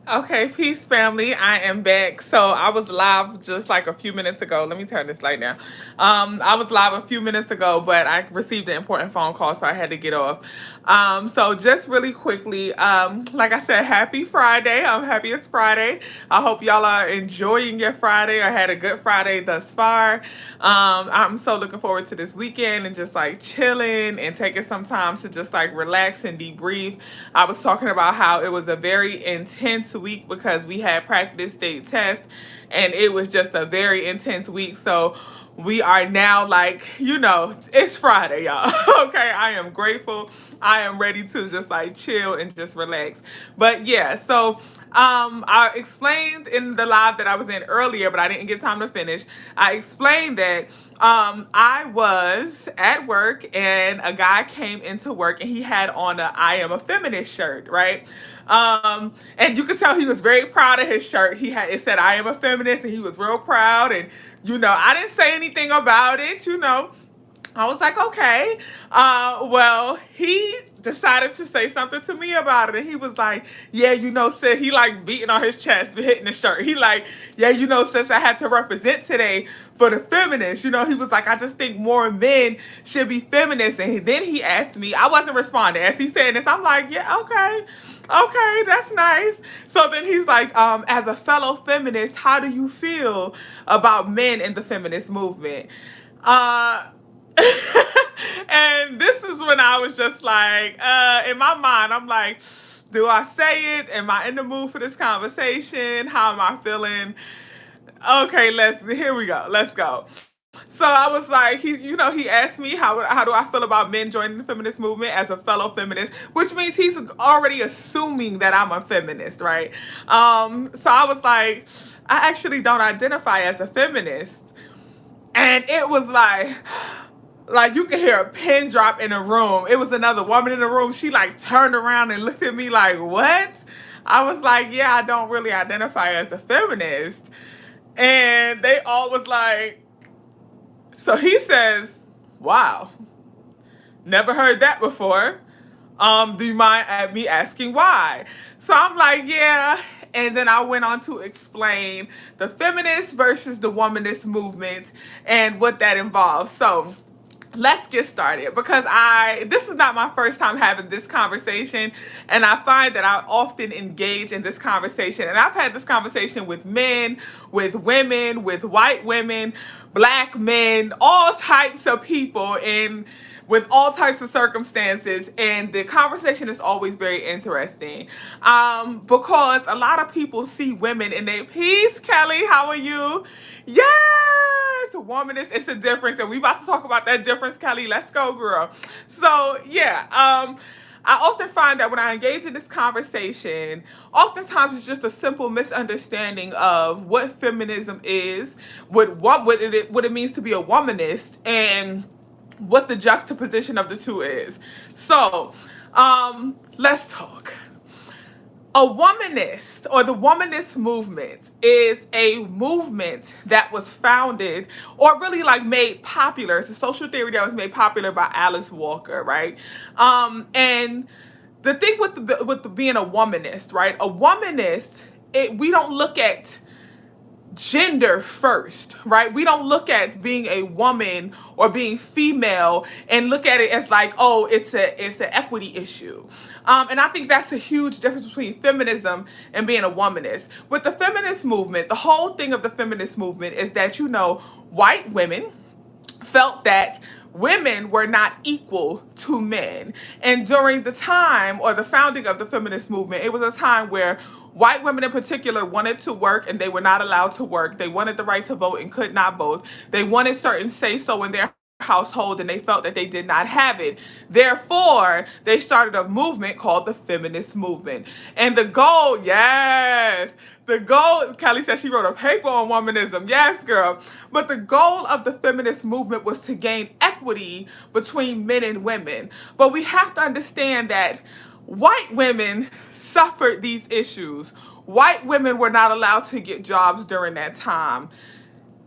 Okay, peace family. I am back. So I was live just like a few minutes ago. Let me turn this light down. I was live a few minutes ago, but I received an important phone call, so I had to get off. So just really quickly, like I said, happy Friday. I'm happy it's Friday. I hope y'all are enjoying your Friday. I had a good Friday thus far. I'm so looking forward to this weekend and just like chilling and taking some time to just like relax and debrief. I was talking about how it was a very intense week because we had practice state test and it was just a very intense week. So we are now like, it's Friday, y'all. Okay, I am grateful. I am ready to just like chill and just relax. But yeah, so I explained in the live that I was in earlier, but I didn't get time to finish. I explained that I was at work and a guy came into work and he had on a I am a feminist shirt, right? And you could tell he was very proud of his shirt. It said I am a feminist and he was real proud. And I didn't say anything about it. I was like, okay. Well, he decided to say something to me about it. And he was like, yeah, sis, he like beating on his chest, hitting the shirt. He like, yeah, sis, I had to represent today for the feminists. He was like, I just think more men should be feminists. And then he asked me, I wasn't responding. As he said this, I'm like, yeah, okay. Okay, that's nice. So then he's like, as a fellow feminist, how do you feel about men in the feminist movement? Uh, and this is when I was just like, in my mind, I'm like, do I say it? Am I in the mood for this conversation? How am I feeling? Okay, here we go. Let's go. So I was like, he asked me how do I feel about men joining the feminist movement as a fellow feminist, which means he's already assuming that I'm a feminist, right? So I was like, I actually don't identify as a feminist. And it was like you could hear a pin drop in the room. It was another woman in the room. She like turned around and looked at me like, what? I was like, yeah, I don't really identify as a feminist. And they all was like, so he says, wow, never heard that before. Do you mind me asking why? So I'm like, yeah. And then I went on to explain the feminist versus the womanist movement and what that involves. So let's get started because this is not my first time having this conversation, and I find that I often engage in this conversation, and I've had this conversation with men, with women, with white women, black men, all types of people in with all types of circumstances, and the conversation is always very interesting because a lot of people see women in their peace. Kelly, how are you? Yes, womanist, it's a difference, and we about to talk about that difference, Kelly. Let's go, girl. So yeah, I often find that when I engage in this conversation, oftentimes it's just a simple misunderstanding of what feminism is, what it means to be a womanist, and what the juxtaposition of the two is. So, let's talk. A womanist or the womanist movement is a movement that was founded or really like made popular. It's a social theory that was made popular by Alice Walker, right? And the thing with the being a womanist, right? A womanist, we don't look at gender first, right? We don't look at being a woman or being female and look at it as like, oh, it's an equity issue. And I think that's a huge difference between feminism and being a womanist. With the feminist movement, the whole thing of the feminist movement is that, white women felt that women were not equal to men. And during the time or the founding of the feminist movement, it was a time where white women in particular wanted to work and they were not allowed to work. They wanted the right to vote and could not vote. They wanted certain say-so in their household and they felt that they did not have it. Therefore, they started a movement called the feminist movement. And the goal, yes, the goal, Kelly said she wrote a paper on womanism. Yes, girl. But the goal of the feminist movement was to gain equity between men and women. But we have to understand that white women suffered these issues. White women were not allowed to get jobs during that time.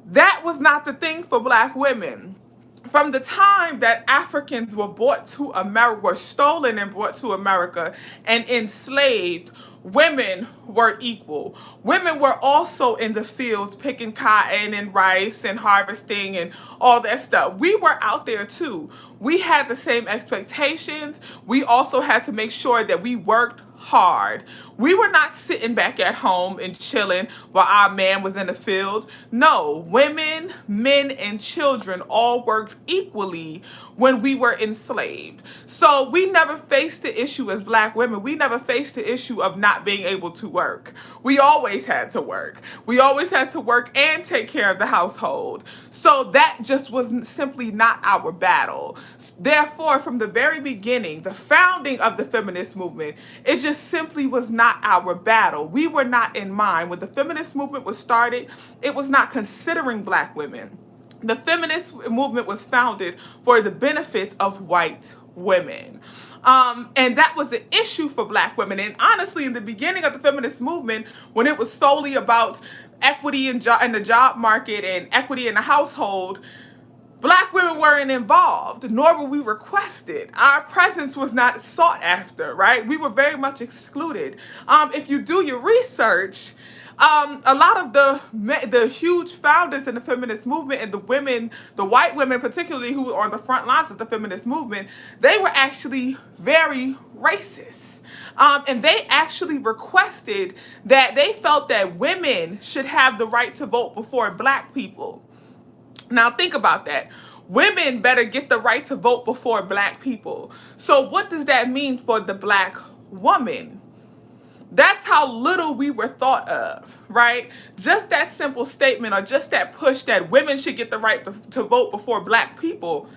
That was not the thing for black women. From the time that Africans were brought to America, were stolen and brought to America and enslaved, women were equal. Women were also in the fields picking cotton and rice and harvesting and all that stuff. We were out there too. We had the same expectations. We also had to make sure that we worked hard. We were not sitting back at home and chilling while our man was in the field. No, women, men, and children all worked equally when we were enslaved. So we never faced the issue as black women. We never faced the issue of not being able to work. We always had to work. We always had to work and take care of the household. So that just was simply not our battle. Therefore, from the very beginning, the founding of the feminist movement, it just simply was not our battle. We were not in mind. When the feminist movement was started, it was not considering black women. The feminist movement was founded for the benefits of white women. And that was an issue for black women. And honestly, in the beginning of the feminist movement, when it was solely about equity in the job market and equity in the household, black women weren't involved, nor were we requested. Our presence was not sought after, right? We were very much excluded. If you do your research, a lot of the huge founders in the feminist movement and the women, the white women particularly, who were on the front lines of the feminist movement, they were actually very racist. And they actually requested that they felt that women should have the right to vote before black people. Now think about that. Women better get the right to vote before black people. So what does that mean for the black woman? That's how little we were thought of, right? Just that simple statement or just that push that women should get the right to vote before black people.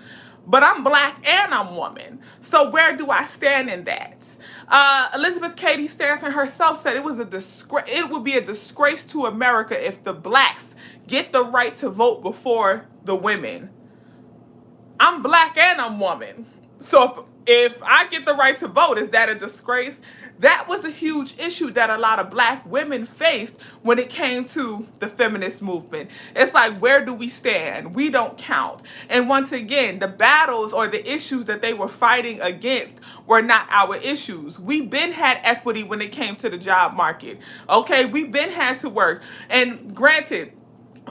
But I'm black and I'm woman. So where do I stand in that? Elizabeth Cady Stanton herself said it was a disgrace. It would be a disgrace to America if the blacks get the right to vote before the women. I'm black and I'm woman. So if I get the right to vote, is that a disgrace? That was a huge issue that a lot of black women faced when it came to the feminist movement. It's like, where do we stand? We don't count. And once again, the battles or the issues that they were fighting against were not our issues. We've been had equity when it came to the job market. Okay, we've been had to work. And granted,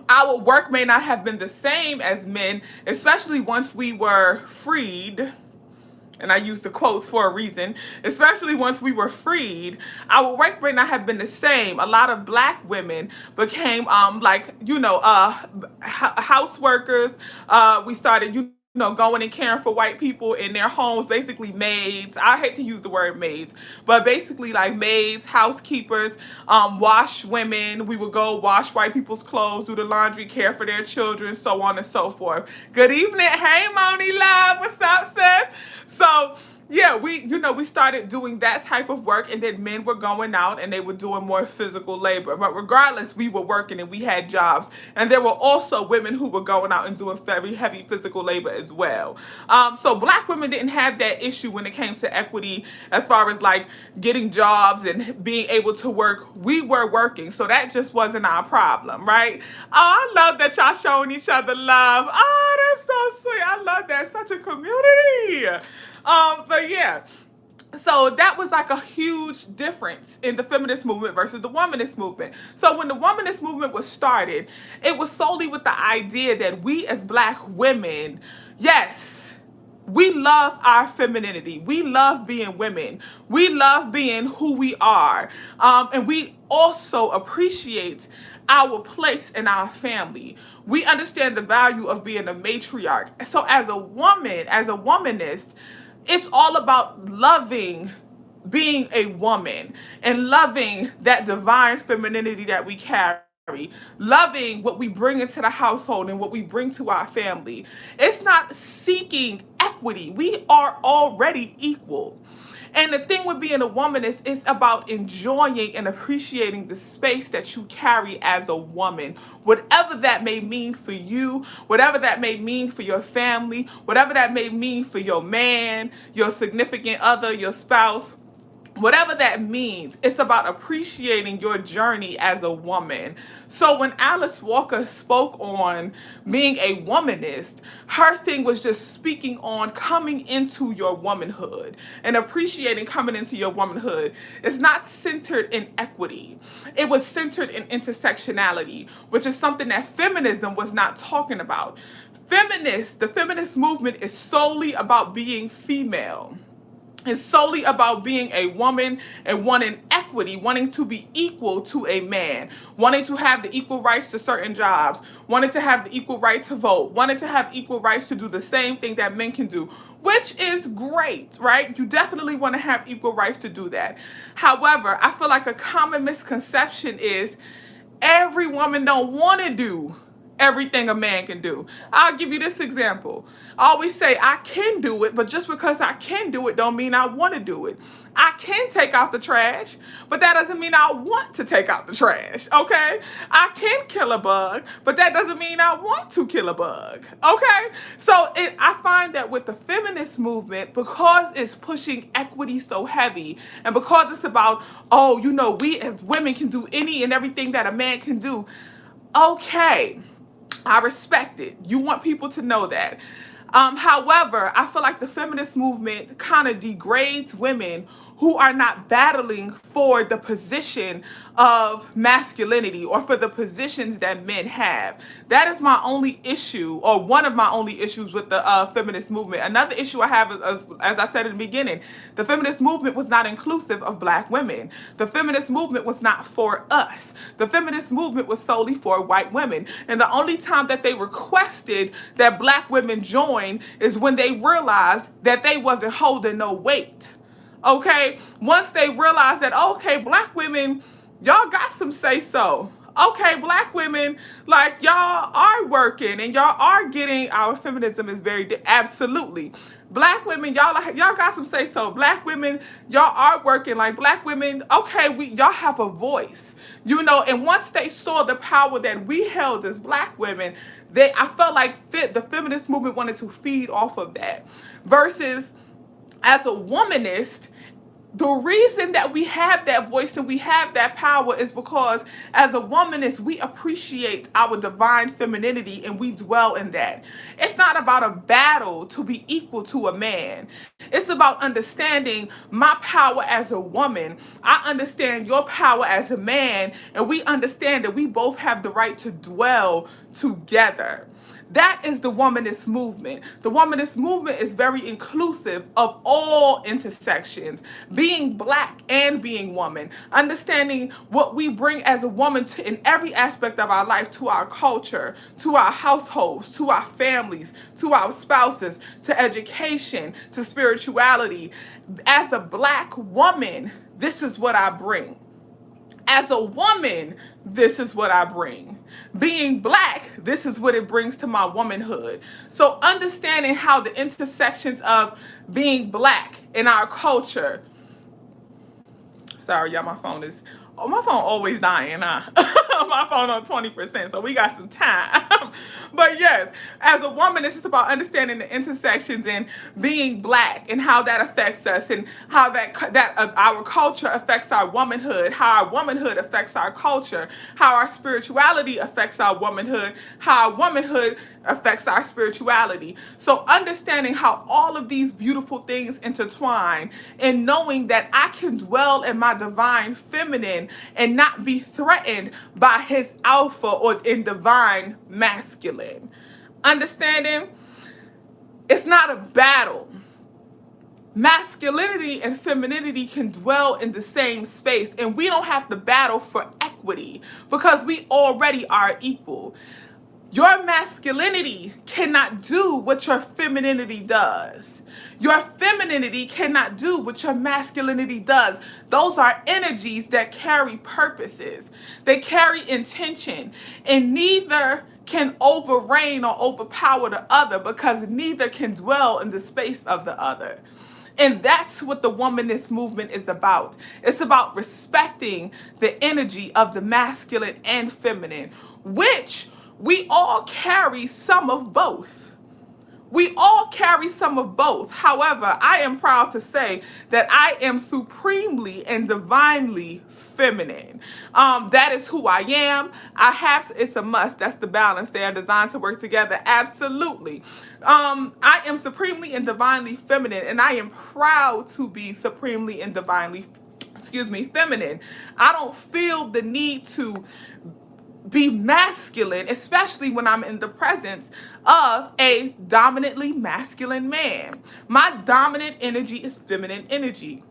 our work may not have been the same as men, especially once we were freed. And I use the quotes for a reason, especially once we were freed, our work may not have been the same. A lot of black women became house workers. We started, going and caring for white people in their homes, basically maids. I hate to use the word maids, but basically like maids, housekeepers, wash women. We would go wash white people's clothes, do the laundry, care for their children, so on and so forth. Good evening. Hey, Moni Love. What's up, sis? So yeah, we started doing that type of work, and then men were going out and they were doing more physical labor. But regardless, we were working and we had jobs. And there were also women who were going out and doing very heavy physical labor as well. So black women didn't have that issue when it came to equity as far as like getting jobs and being able to work. We were working, so that just wasn't our problem, right? Oh, I love that y'all showing each other love. Oh, that's so sweet. I love that. Such a community. But yeah, so that was like a huge difference in the feminist movement versus the womanist movement. So when the womanist movement was started, it was solely with the idea that we as black women, yes, we love our femininity. We love being women. We love being who we are. And we also appreciate our place in our family. We understand the value of being a matriarch. So as a woman, as a womanist, it's all about loving being a woman and loving that divine femininity that we carry, loving what we bring into the household and what we bring to our family. It's not seeking equity. We are already equal. And the thing with being a woman is it's about enjoying and appreciating the space that you carry as a woman. Whatever that may mean for you, whatever that may mean for your family, whatever that may mean for your man, your significant other, your spouse. whatever that means. It's about appreciating your journey as a woman. So when Alice Walker spoke on being a womanist, her thing was just speaking on coming into your womanhood and appreciating coming into your womanhood. It's not centered in equity. It was centered in intersectionality, which is something that feminism was not talking about. The feminist movement is solely about being female. It's solely about being a woman and wanting equity, wanting to be equal to a man, wanting to have the equal rights to certain jobs, wanting to have the equal right to vote, wanting to have equal rights to do the same thing that men can do, which is great, right? You definitely want to have equal rights to do that. However, I feel like a common misconception is every woman don't want to do everything a man can do. I'll give you this example. I always say I can do it, but just because I can do it don't mean I want to do it. I can take out the trash, but that doesn't mean I want to take out the trash, okay? I can kill a bug, but that doesn't mean I want to kill a bug, okay? So I find that with the feminist movement, because it's pushing equity so heavy, and because it's about, oh, you know, we as women can do any and everything that a man can do, okay, I respect it. You want people to know that. However, I feel like the feminist movement kind of degrades women who are not battling for the position of masculinity or for the positions that men have. That is my only issue, or one of my only issues with the feminist movement. Another issue I have is, as I said in the beginning, the feminist movement was not inclusive of black women. The feminist movement was not for us. The feminist movement was solely for white women. And the only time that they requested that black women join is when they realized that they wasn't holding no weight. Okay? Once they realized that, okay, black women, y'all got some say so. Okay, black women, like y'all are working and y'all are getting, our feminism is very, absolutely. Black women, y'all got some say so. Black women, y'all are working. Like black women, okay, y'all have a voice, you know. And once they saw the power that we held as black women, I felt like the feminist movement wanted to feed off of that. Versus as a womanist, the reason that we have that voice and we have that power is because as a womanist, we appreciate our divine femininity and we dwell in that. It's not about a battle to be equal to a man. It's about understanding my power as a woman. I understand your power as a man, and we understand that we both have the right to dwell together. That is the womanist movement. The womanist movement is very inclusive of all intersections, being black and being woman, understanding what we bring as a woman in every aspect of our life, to our culture, to our households, to our families, to our spouses, to education, to spirituality. As a black woman, this is what I bring. As a woman, this is what I bring. Being black, this is what it brings to my womanhood. So understanding how the intersections of being black in our culture. Sorry, y'all, my phone always dying, huh? My phone on 20%, so we got some time. But yes, as a woman, it's just about understanding the intersections and being black and how that affects us, and how our culture affects our womanhood, how our womanhood affects our culture, how our spirituality affects our womanhood, how our womanhood affects our spirituality. So understanding how all of these beautiful things intertwine, and knowing that I can dwell in my divine feminine and not be threatened by his alpha or in divine masculine. Understanding it's not a battle. Masculinity and femininity can dwell in the same space, and we don't have to battle for equity because we already are equal. Your masculinity cannot do what your femininity does. Your femininity cannot do what your masculinity does. Those are energies that carry purposes. They carry intention, and neither can overreign or overpower the other, because neither can dwell in the space of the other. And that's what the womanist movement is about. It's about respecting the energy of the masculine and feminine, which we all carry some of both. We all carry some of both. However, I am proud to say that I am supremely and divinely feminine. That is who I am. It's a must. That's the balance. They are designed to work together. Absolutely. I am supremely and divinely feminine, and I am proud to be supremely and divinely, feminine. I don't feel the need to be masculine, especially when I'm in the presence of a dominantly masculine man. My dominant energy is feminine energy.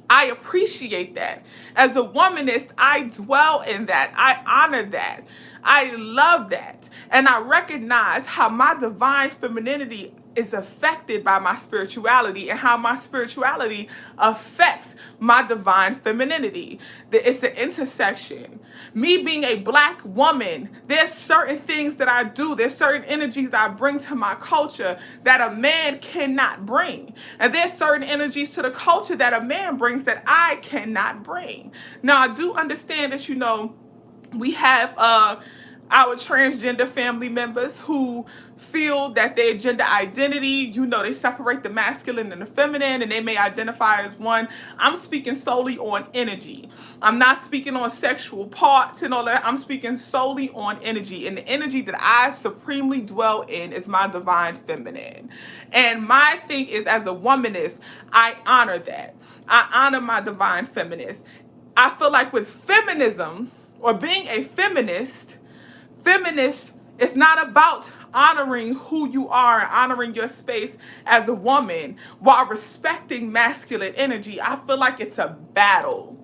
I appreciate that. As a womanist, I dwell in that. I honor that. I love that. And I recognize how my divine femininity is affected by my spirituality and how my spirituality affects my divine femininity. It's an intersection. Me being a black woman, there's certain things that I do, there's certain energies I bring to my culture that a man cannot bring. And there's certain energies to the culture that a man brings that I cannot bring. Now, I do understand that, we have our transgender family members who feel that their gender identity, they separate the masculine and the feminine, and they may identify as one. I'm speaking solely on energy. I'm not speaking on sexual parts and all that. I'm speaking solely on energy. And the energy that I supremely dwell in is my divine feminine. And my thing is, as a womanist, I honor that. I honor my divine feminist. I feel like with feminism, or being a feminist is not about honoring who you are and honoring your space as a woman while respecting masculine energy. I feel like it's a battle.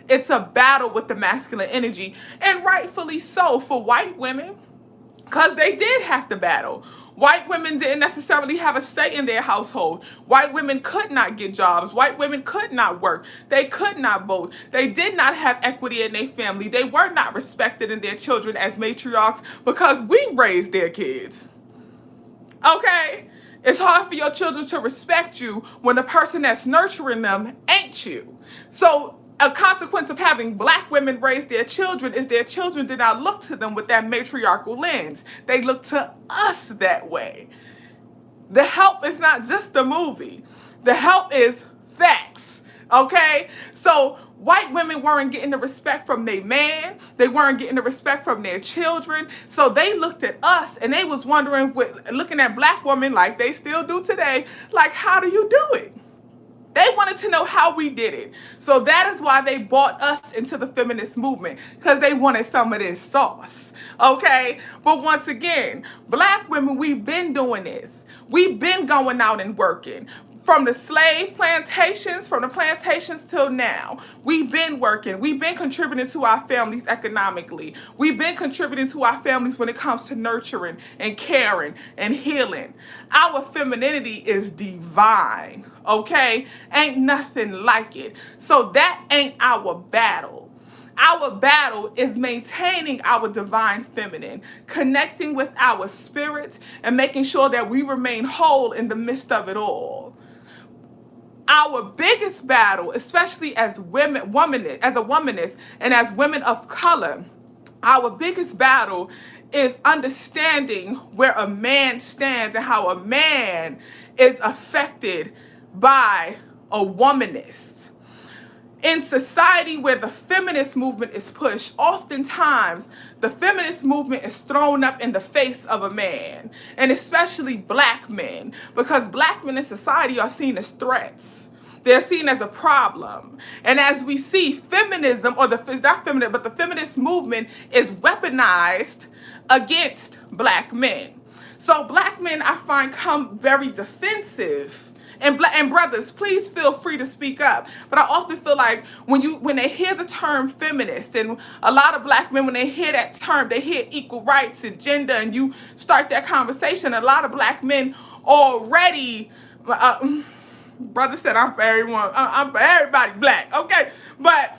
It's a battle with the masculine energy, and rightfully so for white women, because they did have to battle. White women didn't necessarily have a say in their household. White women could not get jobs. White women could not work. They could not vote. They did not have equity in their family. They were not respected in their children as matriarchs because we raised their kids. Okay? It's hard for your children to respect you when the person that's nurturing them ain't you. So a consequence of having black women raise their children is their children did not look to them with that matriarchal lens. They look to us that way. The Help is not just a movie. The Help is facts. Okay? So white women weren't getting the respect from their man. They weren't getting the respect from their children. So they looked at us and they was wondering, looking at black women like they still do today, like, how do you do it? They wanted to know how we did it. So that is why they brought us into the feminist movement, because they wanted some of this sauce. Okay? But once again, black women, we've been doing this. We've been going out and working. From the slave plantations, from the plantations till now, we've been working. We've been contributing to our families economically. We've been contributing to our families when it comes to nurturing and caring and healing. Our femininity is divine, okay? Ain't nothing like it. So that ain't our battle. Our battle is maintaining our divine feminine, connecting with our spirit, and making sure that we remain whole in the midst of it all. Our biggest battle, especially as as a womanist, and as women of color, our biggest battle is understanding where a man stands and how a man is affected by a womanist. In society where the feminist movement is pushed, oftentimes the feminist movement is thrown up in the face of a man, and especially black men, because black men in society are seen as threats. They're seen as a problem. And as we see, feminism, or the feminist movement is weaponized against black men. So black men, I find, come very defensive. And brothers, please feel free to speak up. But I often feel like when they hear the term feminist, and a lot of black men, when they hear that term, they hear equal rights and gender, and you start that conversation. A lot of black men already, brother said, I'm for everyone. I'm for everybody black, okay? But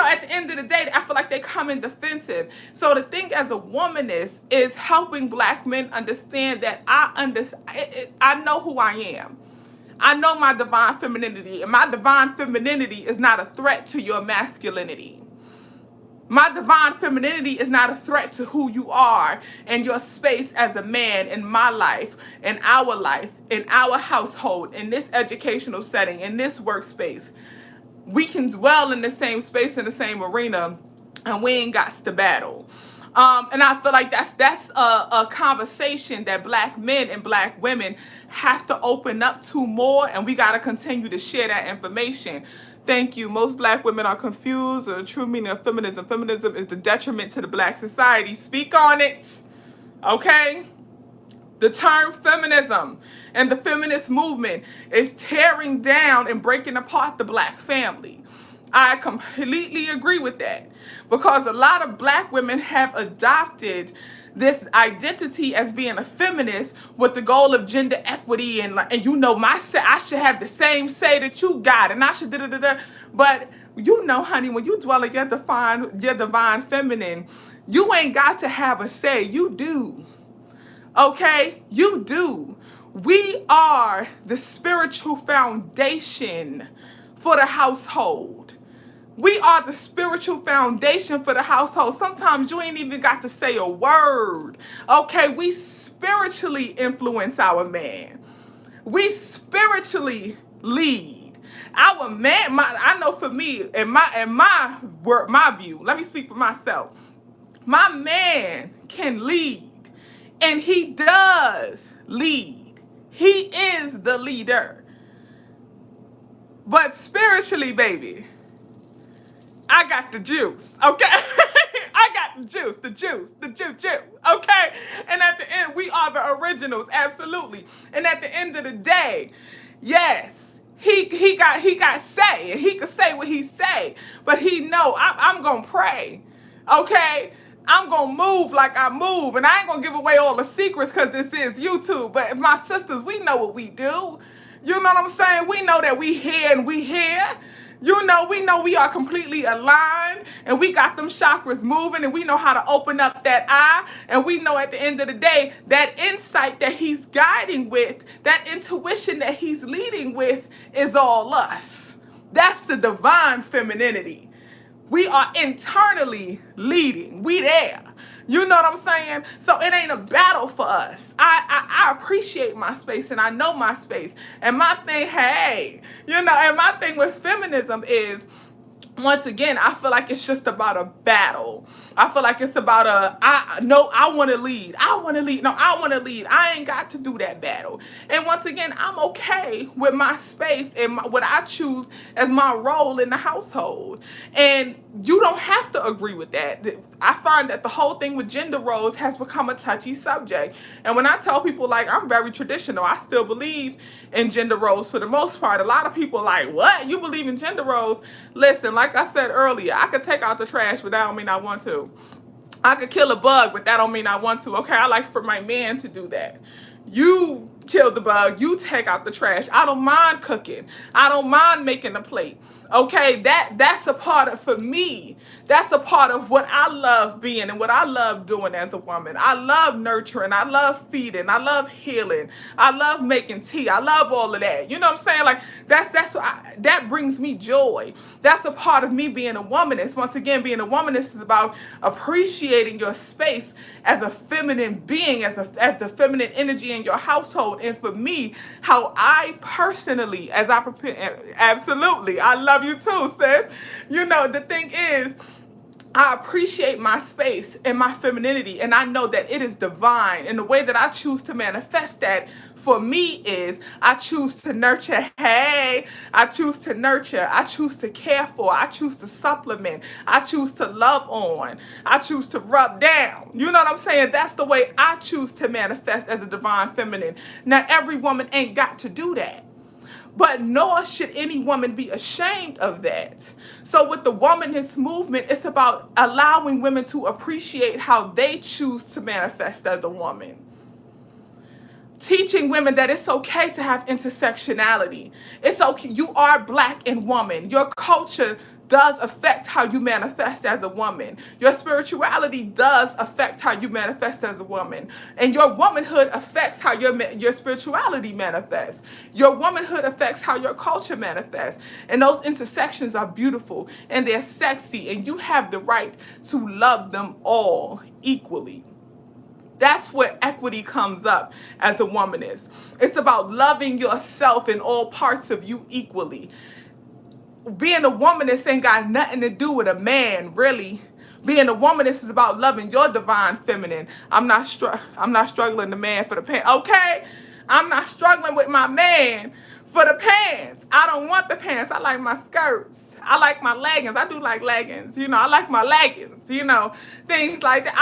at the end of the day, I feel like they come in defensive. So the thing as a womanist is helping black men understand that I know who I am. I know my divine femininity, and my divine femininity is not a threat to your masculinity. My divine femininity is not a threat to who you are and your space as a man in my life, in our household, in this educational setting, in this workspace. We can dwell in the same space, in the same arena, and we ain't got to battle. And I feel like that's a conversation that black men and black women have to open up to more, and we got to continue to share that information. Thank you. Most black women are confused. The true meaning of feminism. Feminism is the detriment to the black society. Speak on it. Okay? The term feminism and the feminist movement is tearing down and breaking apart the black family. I completely agree with that, because a lot of black women have adopted this identity as being a feminist with the goal of gender equity and you know, I should have the same say that you got, and I should da da da da. But you know, honey, when you dwell in your divine feminine, you ain't got to have a say. You do. Okay? You do. We are the spiritual foundation for the household. We are the spiritual foundation for the household. Sometimes you ain't even got to say a word. Okay? We spiritually influence our man. We spiritually lead. Our man, I know for me, in my view, let me speak for myself. My man can lead. And he does lead. He is the leader. But spiritually, baby, I got the juice, okay? I got the juice, okay? And at the end, we are the originals, absolutely. And at the end of the day, yes, he got say, and he could say what he say, but he know I'm gonna pray, okay? I'm going to move like I move. And I ain't going to give away all the secrets because this is YouTube. But my sisters, we know what we do. You know what I'm saying? We know that we here and we here. You know, we are completely aligned. And we got them chakras moving. And we know how to open up that eye. And we know at the end of the day, that insight that he's guiding with, that intuition that he's leading with is all us. That's the divine femininity. We are internally leading. We there. You know what I'm saying? So it ain't a battle for us. I appreciate my space and I know my space. And my thing, hey, you know, and my thing with feminism is, once again, I feel like it's just about a battle. I feel like it's about I want to lead. I want to lead. No, I want to lead. I ain't got to do that battle. And once again, I'm okay with my space and what I choose as my role in the household. And you don't have to agree with that. I find that the whole thing with gender roles has become a touchy subject. And when I tell people, like, I'm very traditional, I still believe in gender roles for the most part. A lot of people are like, what? You believe in gender roles? Listen, like I said earlier, I could take out the trash, but that don't mean I want to. I could kill a bug, but that don't mean I want to. Okay, I like for my man to do that. You kill the bug, you take out the trash. I don't mind cooking. I don't mind making a plate. Okay, that's a part of, for me, that's a part of what I love being and what I love doing as a woman. I love nurturing. I love feeding. I love healing. I love making tea. I love all of that. You know what I'm saying? Like, that brings me joy. That's a part of me being a womanist. Once again, being a womanist is about appreciating your space as a feminine being, as the feminine energy in your household. And for me, how I personally, as I prepare, absolutely, I love you too, sis. You know, the thing is, I appreciate my space and my femininity, and I know that it is divine. And the way that I choose to manifest that for me is I choose to nurture. Hey, I choose to nurture. I choose to care for. I choose to supplement. I choose to love on. I choose to rub down. You know what I'm saying? That's the way I choose to manifest as a divine feminine. Now, every woman ain't got to do that. But nor should any woman be ashamed of that. So with the womanist movement, it's about allowing women to appreciate how they choose to manifest as a woman. Teaching women that it's okay to have intersectionality. It's okay. You are black and woman. Your culture does affect how you manifest as a woman. Your spirituality does affect how you manifest as a woman. And your womanhood affects how your spirituality manifests. Your womanhood affects how your culture manifests. And those intersections are beautiful and they're sexy, and you have the right to love them all equally. That's where equity comes up as a womanist. It's about loving yourself in all parts of you equally. Being a womanist ain't got nothing to do with a man, really. Being a womanist is about loving your divine feminine. I'm not struggling the man for the pants. Okay? I'm not struggling with my man for the pants. I don't want the pants. I like my skirts. I like my leggings. I do like leggings. I like my leggings. Things like that.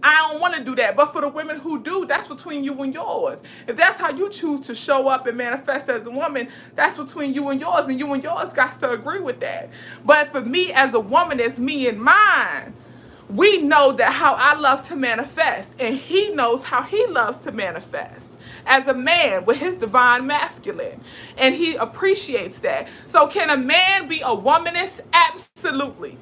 I don't want to do that. But for the women who do, that's between you and yours. If that's how you choose to show up and manifest as a woman, that's between you and yours got to agree with that. But for me as a woman, it's me and mine. We know that how I love to manifest, and he knows how he loves to manifest as a man with his divine masculine, and he appreciates that. So can a man be a womanist? Absolutely.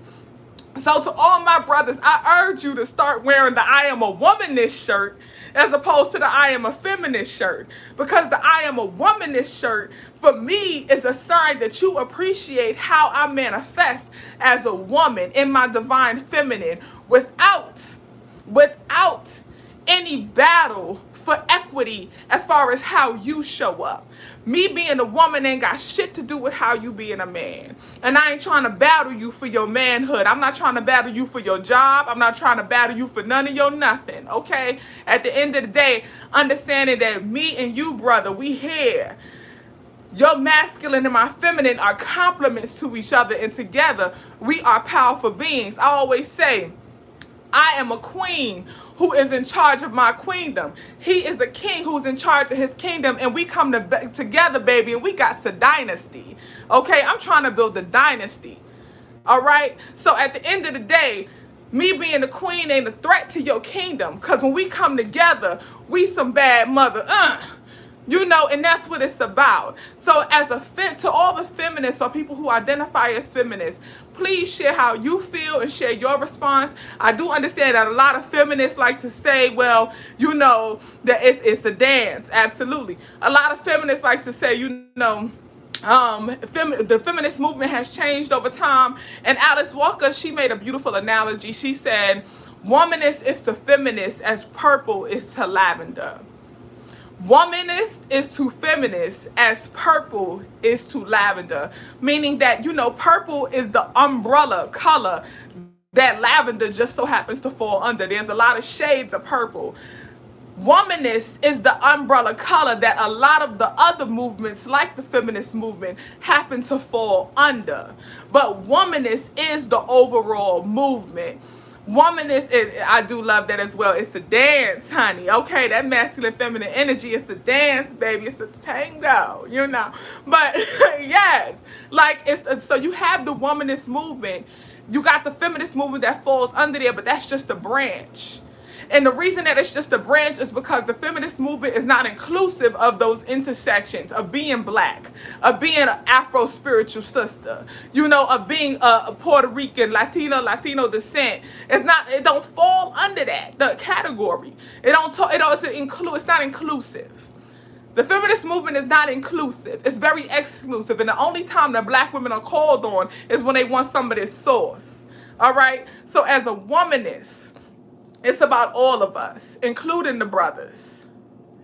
So to all my brothers, I urge you to start wearing the I am a womanist shirt as opposed to the I am a feminist shirt. Because the I am a womanist shirt, for me, is a sign that you appreciate how I manifest as a woman in my divine feminine without any battle for equity as far as how you show up. Me being a woman ain't got shit to do with how you being a man. And I ain't trying to battle you for your manhood. I'm not trying to battle you for your job. I'm not trying to battle you for none of your nothing, okay? At the end of the day, understanding that me and you, brother, we here. Your masculine and my feminine are complements to each other, and together we are powerful beings. I always say, I am a queen who is in charge of my queendom. He is a king who's in charge of his kingdom, and we come together, baby, and we got to dynasty. Okay, I'm trying to build a dynasty. All right? So at the end of the day, me being the queen ain't a threat to your kingdom, because when we come together, we some bad mother. And that's what it's about. So to all the feminists or people who identify as feminists, please share how you feel and share your response. I do understand that a lot of feminists like to say, well, that it's a dance. Absolutely. A lot of feminists like to say, the feminist movement has changed over time. And Alice Walker, she made a beautiful analogy. She said, womanist is to feminist as purple is to lavender. Womanist is to feminist as purple is to lavender, meaning that, purple is the umbrella color that lavender just so happens to fall under. There's a lot of shades of purple. Womanist is the umbrella color that a lot of the other movements, like the feminist movement, happen to fall under. But womanist is the overall movement. Womanist, I do love that as well. It's a dance, honey. Okay, that masculine, feminine energy. It's a dance, baby. It's a tango, But yes, so you have the womanist movement. You got the feminist movement that falls under there, but that's just a branch. And the reason that it's just a branch is because the feminist movement is not inclusive of those intersections of being black, of being an Afro-spiritual sister, of being a Puerto Rican, Latino descent. It don't fall under the category. It's not inclusive. The feminist movement is not inclusive. It's very exclusive. And the only time that black women are called on is when they want some of this sauce. All right? So as a womanist, it's about all of us, including the brothers,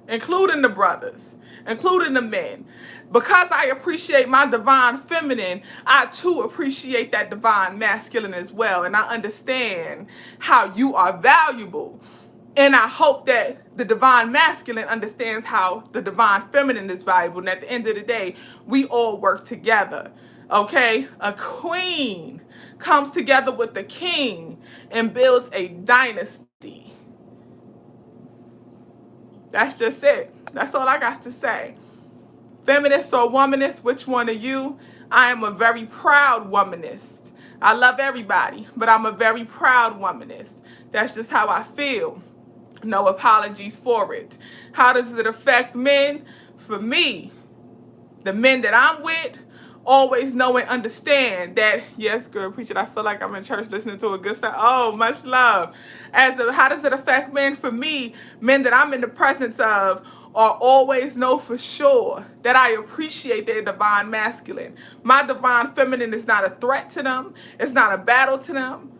including the men. Because I appreciate my divine feminine, I too appreciate that divine masculine as well. And I understand how you are valuable. And I hope that the divine masculine understands how the divine feminine is valuable. And at the end of the day, we all work together. Okay? A queen comes together with the king and builds a dynasty. That's just it. That's all I got to say. Feminist or womanist, which one are you? I am a very proud womanist. I love everybody, but I'm a very proud womanist. That's just how I feel. No apologies for it. How does it affect men? For me, the men that I'm with always know and understand that, yes, girl, preacher, I feel like I'm in church listening to a good stuff. Oh, much love. How does it affect men? For me, men that I'm in the presence of are always know for sure that I appreciate their divine masculine. My divine feminine is not a threat to them. It's not a battle to them.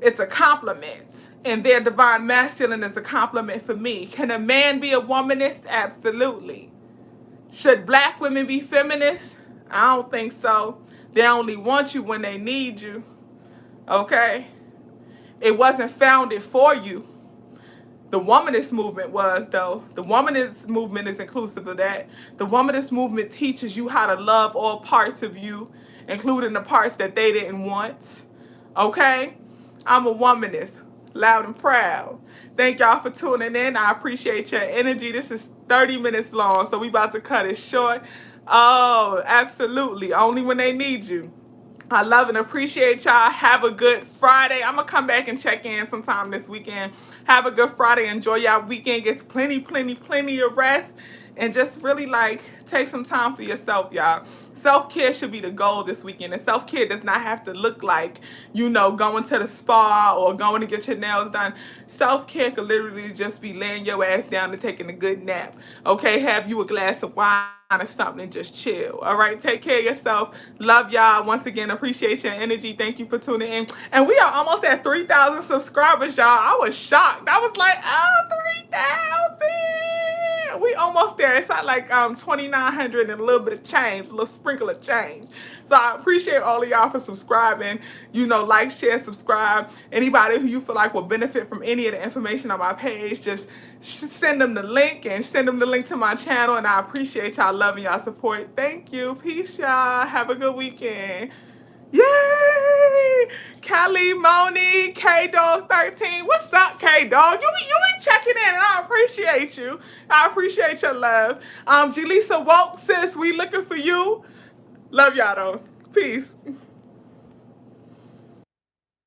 It's a compliment. And their divine masculine is a compliment for me. Can a man be a womanist? Absolutely. Should black women be feminists? I don't think so. They only want you when they need you. Okay? It wasn't founded for you. The womanist movement was, though. The womanist movement is inclusive of that. The womanist movement teaches you how to love all parts of you, including the parts that they didn't want. Okay? I'm a womanist, loud and proud. Thank y'all for tuning in. I appreciate your energy. This is 30 minutes long, so we about to cut it short. Oh, absolutely. Only when they need you. I love and appreciate y'all. Have a good Friday. I'm going to come back and check in sometime this weekend. Have a good Friday. Enjoy y'all weekend. Get plenty of rest. And just really take some time for yourself, y'all. Self-care should be the goal this weekend. And self-care does not have to look like, going to the spa or going to get your nails done. Self-care could literally just be laying your ass down and taking a good nap. Okay, have you a glass of wine or something and just chill. All right, take care of yourself. Love y'all. Once again, appreciate your energy. Thank you for tuning in. And we are almost at 3,000 subscribers, y'all. I was shocked. I was like, oh, 3,000. We almost there. It's like 2,900 and a little bit of change, a little sprinkle of change. So I appreciate all of y'all for subscribing. Like, share, subscribe. Anybody who you feel like will benefit from any of the information on my page, just send them the link and send them the link to my channel. And I appreciate y'all loving y'all support. Thank you. Peace, y'all. Have a good weekend. Yay! Kelly, Moni, K-Dog 13. What's up, K-Dog? You be checking in, and I appreciate you. I appreciate your love. Jelisa Woke, sis, we looking for you. Love y'all, though. Peace.